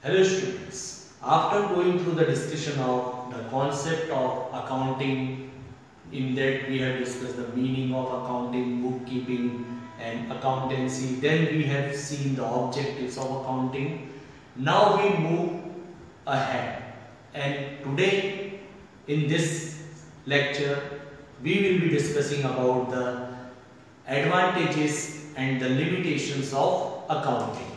Hello students, after going through the discussion of the concept of accounting, in that we have discussed the meaning of accounting, bookkeeping and accountancy, then we have seen the objectives of accounting. Now we move ahead, and today in this lecture we will be discussing about the advantages and the limitations of accounting.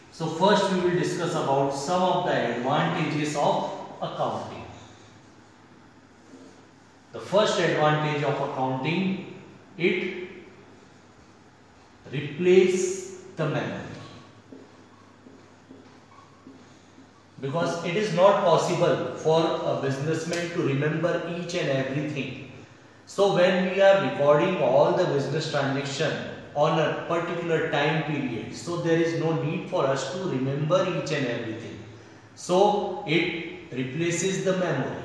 So first we will discuss about some of the advantages of accounting. The first advantage of accounting, it replaces the memory. Because it is not possible for a businessman to remember each and everything. So when we are recording all the business transaction on a particular time period, so there is no need for us to remember each and everything. So it replaces the memory,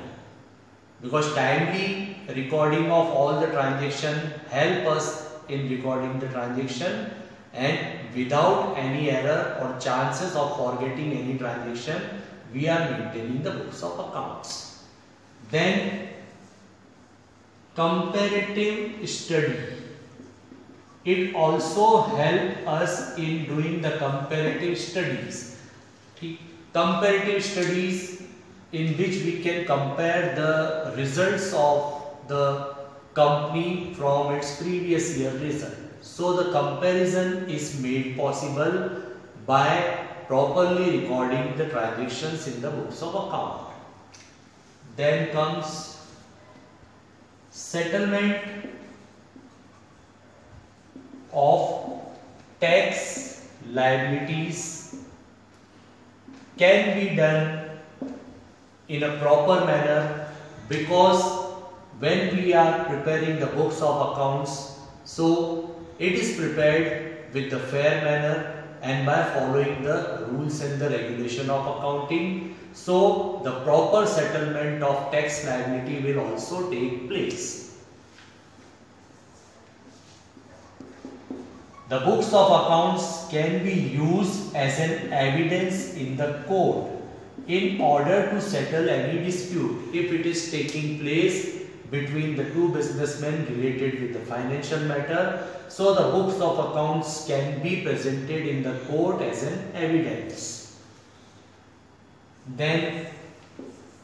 because timely recording of all the transaction help us in recording the transaction, and without any error or chances of forgetting any transaction, we are maintaining the books of accounts. Then comparative study. It also helps us in doing the comparative studies. Comparative studies in which we can compare the results of the company from its previous year result. So the comparison is made possible by properly recording the transactions in the books of account. Then comes settlement of tax liabilities can be done in a proper manner, because when we are preparing the books of accounts, so it is prepared with the fair manner and by following the rules and the regulation of accounting, so the proper settlement of tax liability will also take place. The books of accounts can be used as an evidence in the court in order to settle any dispute if it is taking place between the two businessmen related with the financial matter. So the books of accounts can be presented in the court as an evidence. Then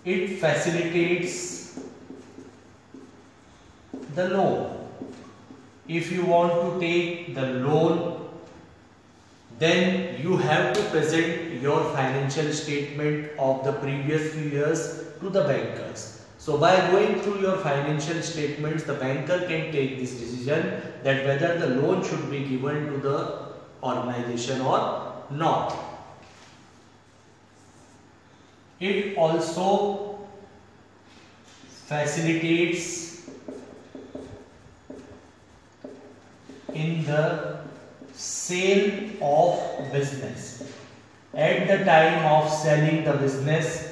it facilitates the loan. If you want to take the loan, then you have to present your financial statement of the previous few years to the bankers. So by going through your financial statements, the banker can take this decision that whether the loan should be given to the organization or not. It also facilitates in the sale of business. At the time of selling the business,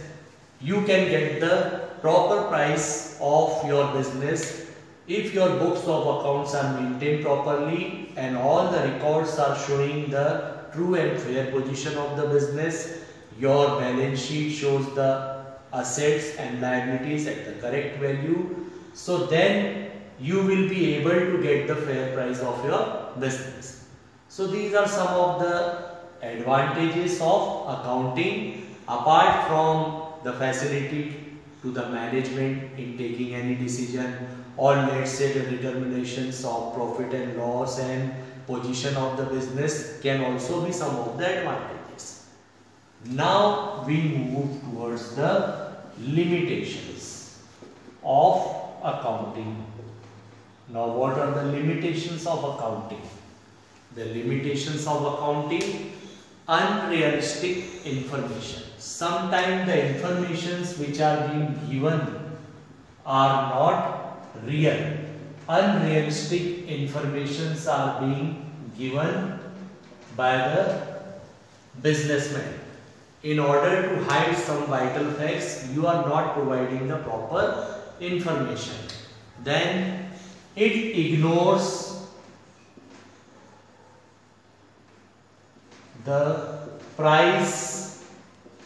you can get the proper price of your business if your books of accounts are maintained properly and all the records are showing the true and fair position of the business. Your balance sheet shows the assets and liabilities at the correct value. So then you will be able to get the fair price of your business. So these are some of the advantages of accounting, apart from the facility to the management in taking any decision, or let's say the determinations of profit and loss and position of the business can also be some of the advantages. Now we move towards the limitations of accounting. Now what are the limitations of accounting? The limitations of accounting: unrealistic information. Sometimes the informations which are being given are not real. Unrealistic informations are being given by the businessman. In order to hide some vital facts, you are not providing the proper information. Then it ignores the price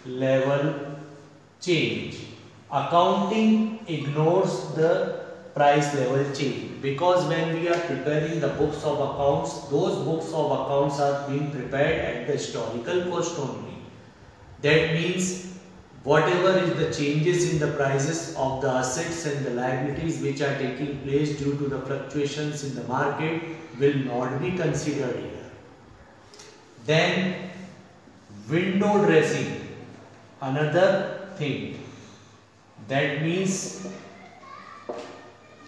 level change. Accounting ignores the price level change, because when we are preparing the books of accounts, those books of accounts are being prepared at the historical cost only. That means whatever is the changes in the prices of the assets and the liabilities which are taking place due to the fluctuations in the market will not be considered here. Then window dressing, another thing. That means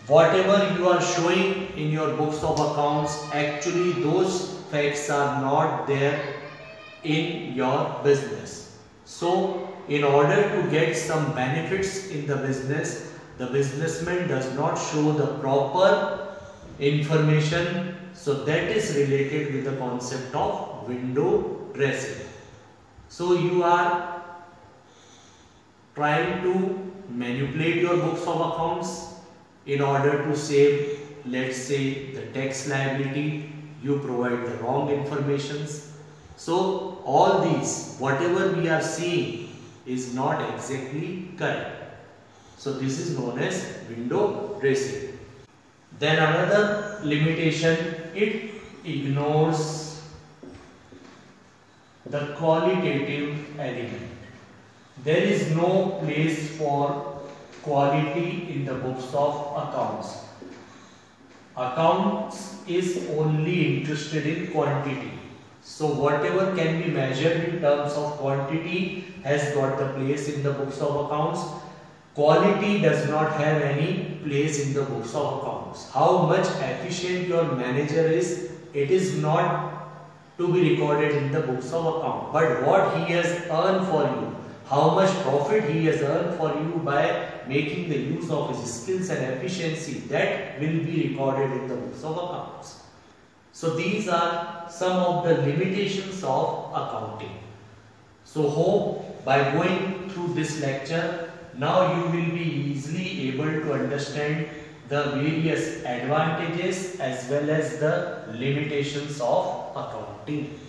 whatever you are showing in your books of accounts, actually those facts are not there in your business. So in order to get some benefits in the business, the businessman does not show the proper information. So that is related with the concept of window dressing. So you are trying to manipulate your books of accounts in order to save, let's say, the tax liability. You provide the wrong informations. So all these, whatever we are seeing, is not exactly correct. So this is known as window dressing. Then another limitation, it ignores the qualitative element. There is no place for quality in the books of accounts. Accounts is only interested in quantity. So whatever can be measured in terms of quantity has got the place in the books of accounts. Quality does not have any place in the books of accounts. How much efficient your manager is, it is not to be recorded in the books of account. But what he has earned for you, how much profit he has earned for you by making the use of his skills and efficiency, that will be recorded in the books of accounts. So these are some of the limitations of accounting. So hope by going through this lecture, now you will be easily able to understand the various advantages as well as the limitations of accounting.